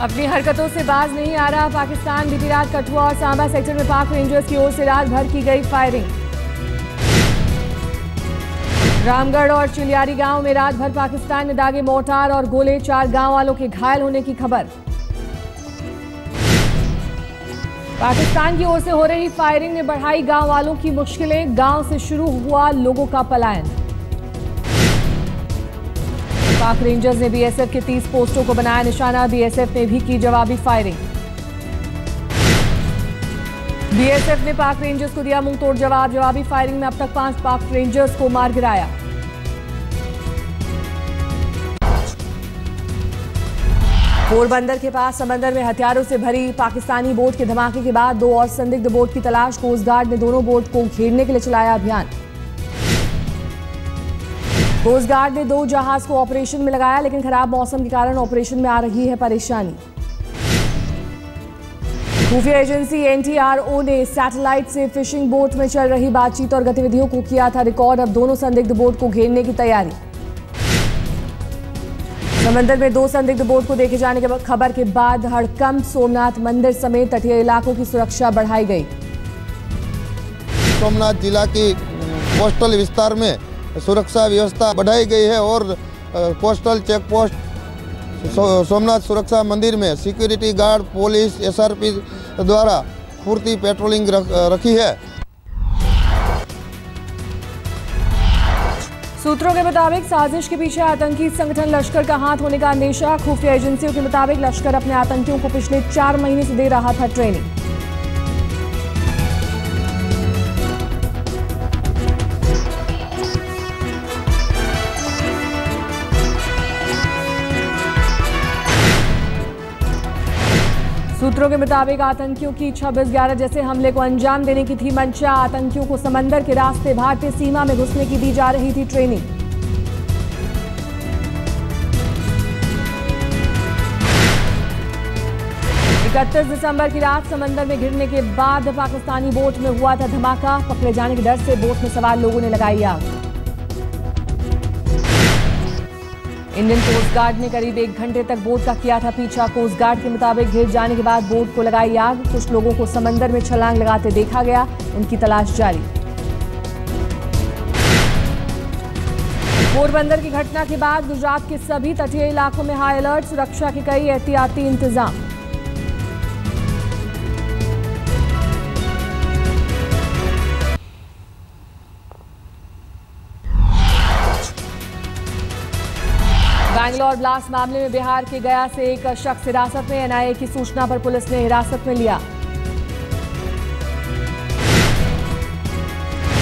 अपनी हरकतों से बाज नहीं आ रहा पाकिस्तान। बीती रात कठुआ और सांबा सेक्टर में पाक रेंजर्स की ओर से रात भर की गई फायरिंग। रामगढ़ और चिलियारी गांव में रात भर पाकिस्तान ने दागे मोर्टार और गोले, 4 गांव वालों के घायल होने की खबर। पाकिस्तान की ओर से हो रही फायरिंग ने बढ़ाई गांव वालों की मुश्किलें। गांव से शुरू हुआ लोगों का पलायन। पाक रेंजर्स ने बीएसएफ के 30 पोस्टों को बनाया निशाना। बीएसएफ ने भी की जवाबी फायरिंग। बीएसएफ ने पाक रेंजर्स को दिया मुंह तोड़ जवाब। जवाबी फायरिंग में अब तक 5 पाक रेंजर्स को मार गिराया। पोरबंदर के पास समंदर में हथियारों से भरी पाकिस्तानी बोट के धमाके के बाद 2 और संदिग्ध बोट की तलाश। कोस्ट गार्ड ने दोनों बोट को घेरने के लिए चलाया अभियान। कोस्ट गार्ड ने 2 जहाज को ऑपरेशन में लगाया, लेकिन खराब मौसम के कारण ऑपरेशन में आ रही है परेशानी। खुफिया एजेंसी एनटीआरओ ने सैटेलाइट से फिशिंग बोट में चल रही बातचीत और गतिविधियों को किया था रिकॉर्ड। अब दोनों संदिग्ध बोट को घेरने की तैयारी। समंदर में 2 संदिग्ध बोट को देखे जाने के खबर के बाद हड़कंप। सोमनाथ मंदिर समेत तटीय इलाकों की सुरक्षा बढ़ाई गई। सोमनाथ जिला की कोस्टल विस्तार में सुरक्षा व्यवस्था बढ़ाई गई है और कोस्टल चेक पोस्ट सोमनाथ सुरक्षा मंदिर में सिक्योरिटी गार्ड, पुलिस, एसआरपी द्वारा पूर्ति पेट्रोलिंग रखी है। सूत्रों के मुताबिक साजिश के पीछे आतंकी संगठन लश्कर का हाथ होने का अंदेशा। खुफिया एजेंसियों के मुताबिक लश्कर अपने आतंकियों को पिछले 4 महीने से दे रहा था ट्रेनिंग। सूत्रों के मुताबिक आतंकियों की 26/11 जैसे हमले को अंजाम देने की थी मंशा। आतंकियों को समंदर के रास्ते भारतीय सीमा में घुसने की दी जा रही थी ट्रेनिंग। इकतीस दिसंबर की रात समंदर में घिरने के बाद पाकिस्तानी बोट में हुआ था धमाका। पकड़े जाने के डर से बोट में सवार लोगों ने लगाई आग। इंडियन कोस्ट गार्ड ने करीब 1 घंटे तक बोट का किया था पीछा। कोस्ट गार्ड के मुताबिक घिर जाने के बाद बोट को लगाई आग। कुछ लोगों को समंदर में छलांग लगाते देखा गया, उनकी तलाश जारी। पोरबंदर की घटना के बाद गुजरात के सभी तटीय इलाकों में हाई अलर्ट। सुरक्षा के कई एहतियाती इंतजाम। बैंगलोर ब्लास्ट मामले में बिहार के गया से एक शख्स हिरासत में। एनआईए की सूचना पर पुलिस ने हिरासत में लिया।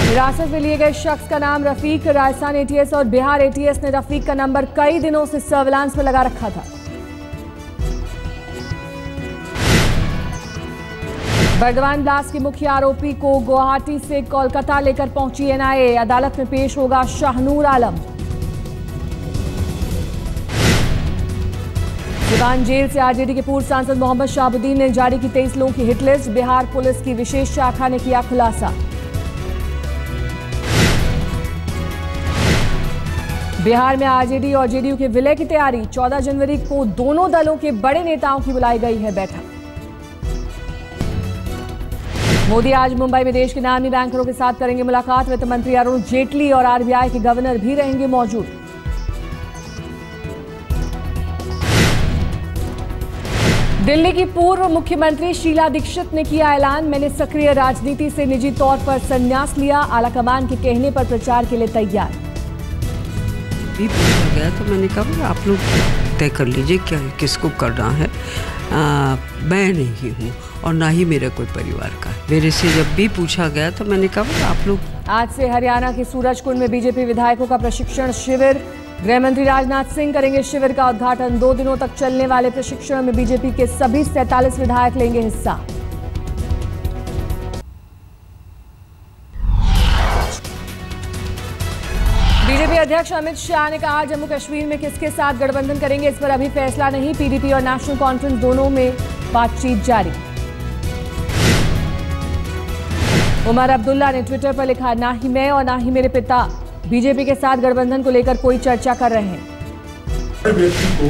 हिरासत में लिए गए शख्स का नाम रफीक। राजस्थान एटीएस और बिहार एटीएस ने रफीक का नंबर कई दिनों से सर्विलांस में लगा रखा था। बर्दवान ब्लास्ट के मुख्य आरोपी को गुवाहाटी से कोलकाता लेकर पहुंची एनआईए। अदालत में पेश होगा शाहनूर आलम। सिवान जेल से आरजेडी के पूर्व सांसद मोहम्मद शाहबुद्दीन ने जारी की 23 लोगों की हिटलिस्ट। बिहार पुलिस की विशेष शाखा ने किया खुलासा। बिहार में आरजेडी और जेडीयू के विलय की तैयारी। 14 जनवरी को दोनों दलों के बड़े नेताओं की बुलाई गई है बैठक। मोदी आज मुंबई में देश के नामी बैंकरों के साथ करेंगे मुलाकात। वित्त मंत्री अरुण जेटली और आरबीआई के गवर्नर भी रहेंगे मौजूद। दिल्ली की पूर्व मुख्यमंत्री शीला दीक्षित ने किया ऐलान। मैंने सक्रिय राजनीति से निजी तौर पर संन्यास लिया। आलाकमान के कहने पर प्रचार के लिए तैयार। भी पूछा गया तो मैंने कहा आप लोग तय कर लीजिए क्या किसको करना है। मैं नहीं हूँ और ना ही मेरा कोई परिवार का। मेरे से जब भी पूछा गया तो मैंने कहा आप लोग। आज से हरियाणा के सूरजकुंड में बीजेपी विधायकों का प्रशिक्षण शिविर। गृह मंत्री राजनाथ सिंह करेंगे शिविर का उद्घाटन। 2 दिनों तक चलने वाले प्रशिक्षण में बीजेपी के सभी 47 विधायक लेंगे हिस्सा। बीजेपी अध्यक्ष अमित शाह ने कहा जम्मू कश्मीर में किसके साथ गठबंधन करेंगे इस पर अभी फैसला नहीं। पीडीपी और नेशनल कॉन्फ्रेंस दोनों में बातचीत जारी। उमर अब्दुल्ला ने ट्विटर पर लिखा, ना ही मैं और ना ही मेरे पिता बीजेपी के साथ गठबंधन को लेकर कोई चर्चा कर रहे हैं। व्यक्ति को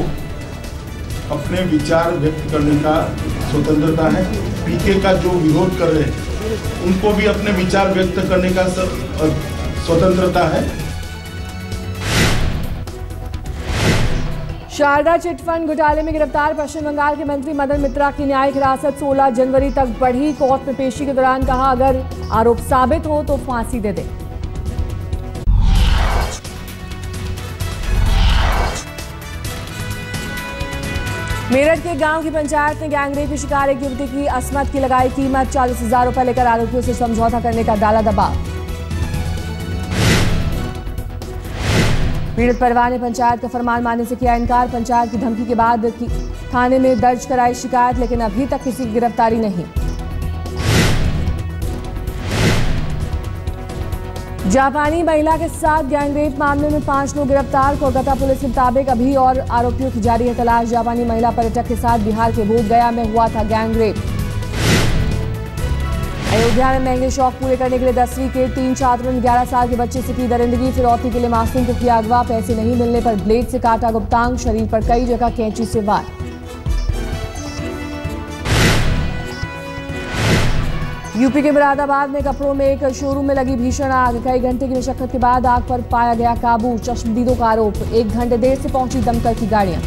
अपने विचार व्यक्त करने का स्वतंत्रता है। पीके का जो विरोध कर रहे हैं उनको भी अपने विचार व्यक्त करने का स्वतंत्रता है। शारदा चिटफंड घोटाले में गिरफ्तार पश्चिम बंगाल के मंत्री मदन मित्रा की न्यायिक हिरासत 16 जनवरी तक बढ़ी। कोर्ट में पेशी के दौरान कहा, अगर आरोप साबित हो तो फांसी दे दे। मेरठ के गांव की पंचायत ने गैंगरेप की शिकार एक युवती की असमत की लगाई कीमत। 40,000 रुपए लेकर आरोपियों से समझौता करने का डाला दबाव। पीड़ित परिवार ने पंचायत का फरमान मानने से किया इनकार। पंचायत की धमकी के बाद थाने में दर्ज कराई शिकायत, लेकिन अभी तक किसी की गिरफ्तारी नहीं। जापानी महिला के साथ गैंगरेप मामले में 5 लोग गिरफ्तार। कोलकाता पुलिस के मुताबिक अभी और आरोपियों की जारी है तलाश। जापानी महिला पर्यटक के साथ बिहार के बोधगया में हुआ था गैंगरेप। अयोध्या में महंगे शौक पूरे करने के लिए 10वीं के 3 छात्रों ने 11 साल के बच्चे से की दरिंदगी। फिरौती के लिए मासूम को किया अगवा। पैसे नहीं मिलने पर ब्लेड से काटा गुप्तांग। शरीर पर कई जगह कैंची से वार। यूपी के मुरादाबाद में कपड़ों में एक शोरूम में लगी भीषण आग। कई घंटे की मशक्कत के बाद आग पर पाया गया काबू। चश्मदीदों का आरोप, 1 घंटे देर से पहुंची दमकल की गाड़ियां।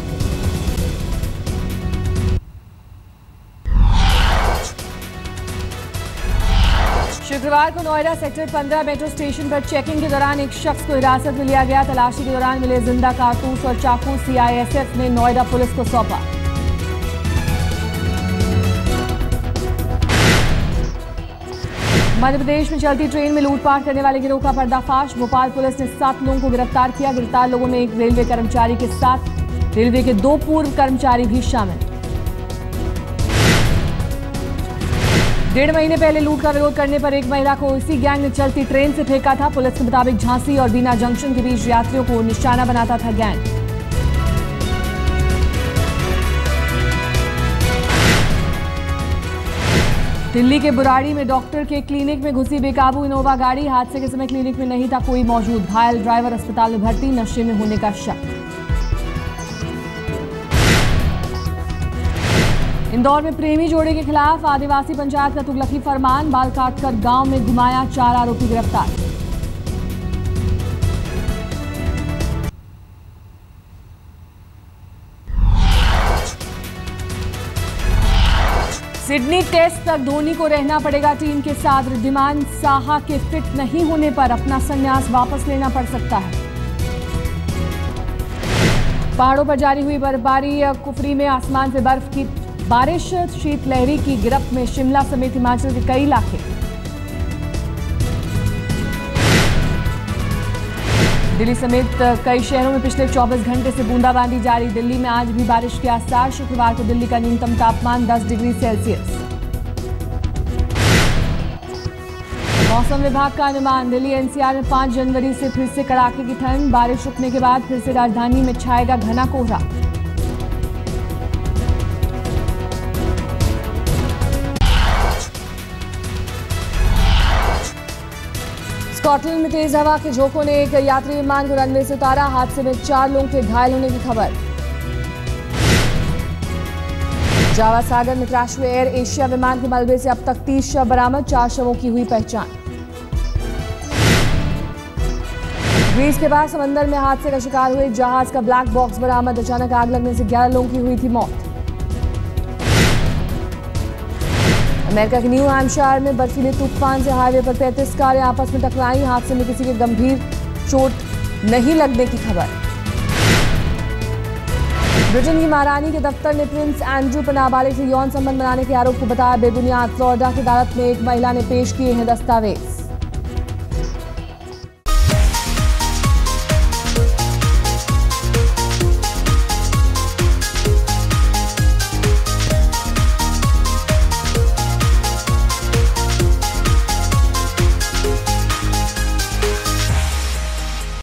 शुक्रवार को नोएडा सेक्टर 15 मेट्रो स्टेशन पर चेकिंग के दौरान एक शख्स को हिरासत में लिया गया। तलाशी के दौरान मिले जिंदा कारतूस और चाकू सीआईएसएफ ने नोएडा पुलिस को सौंपा। मध्य प्रदेश में चलती ट्रेन में लूटपाट करने वाले गिरोह का पर्दाफाश। भोपाल पुलिस ने 7 लोगों को गिरफ्तार किया। गिरफ्तार लोगों में एक रेलवे कर्मचारी के साथ रेलवे के 2 पूर्व कर्मचारी भी शामिल। 1.5 महीने पहले लूट का विरोध करने पर एक महिला को इसी गैंग ने चलती ट्रेन से फेंका था। पुलिस के मुताबिक झांसी और बीना जंक्शन के बीच यात्रियों को निशाना बनाता था गैंग। दिल्ली के बुराड़ी में डॉक्टर के क्लिनिक में घुसी बेकाबू इनोवा गाड़ी। हादसे के समय क्लिनिक में नहीं था कोई मौजूद। घायल ड्राइवर अस्पताल में भर्ती, नशे में होने का शक। इंदौर में प्रेमी जोड़े के खिलाफ आदिवासी पंचायत का तुगलकी फरमान। बाल काटकर गांव में घुमाया, 4 आरोपी गिरफ्तार। सिडनी टेस्ट तक धोनी को रहना पड़ेगा टीम के साथ। रिद्धिमान साहा के फिट नहीं होने पर अपना संन्यास वापस लेना पड़ सकता है। पहाड़ों पर जारी हुई बर्फबारी। कुफरी में आसमान से बर्फ की बारिश। शीतलहरी की गिरफ्त में शिमला समेत हिमाचल के कई इलाके। दिल्ली समेत कई शहरों में पिछले 24 घंटे से बूंदाबांदी जारी। दिल्ली में आज भी बारिश के आसार। शुक्रवार को दिल्ली का न्यूनतम तापमान 10 डिग्री सेल्सियस। मौसम विभाग का अनुमान, दिल्ली एनसीआर में 5 जनवरी से फिर से कड़ाके की ठंड। बारिश रुकने के बाद फिर से राजधानी में छाएगा घना कोहरा। स्कॉटलैंड में तेज हवा के झोंकों ने एक यात्री विमान को रनवे से उतारा। हादसे में 4 लोगों के घायल होने की खबर। जावा सागर में क्रैश हुए एयर एशिया विमान के मलबे से अब तक 30 शव बरामद। 4 शवों की हुई पहचान। ग्रीस के बाद समंदर में हादसे का शिकार हुए जहाज का ब्लैक बॉक्स बरामद। अचानक आग लगने से 11 लोगों की हुई थी मौत। अमेरिका के न्यू हैम्पशायर में बर्फीले तूफान से हाईवे पर 35 कारें आपस में टकराई। हादसे में किसी के गंभीर चोट नहीं लगने की खबर। ब्रिटेन की महारानी के दफ्तर ने प्रिंस एंड्रू पर नाबालिग से यौन संबंध बनाने के आरोप को बताया बेबुनियाद। फ्लोरिडा की अदालत में एक महिला ने पेश किए हैं दस्तावेज।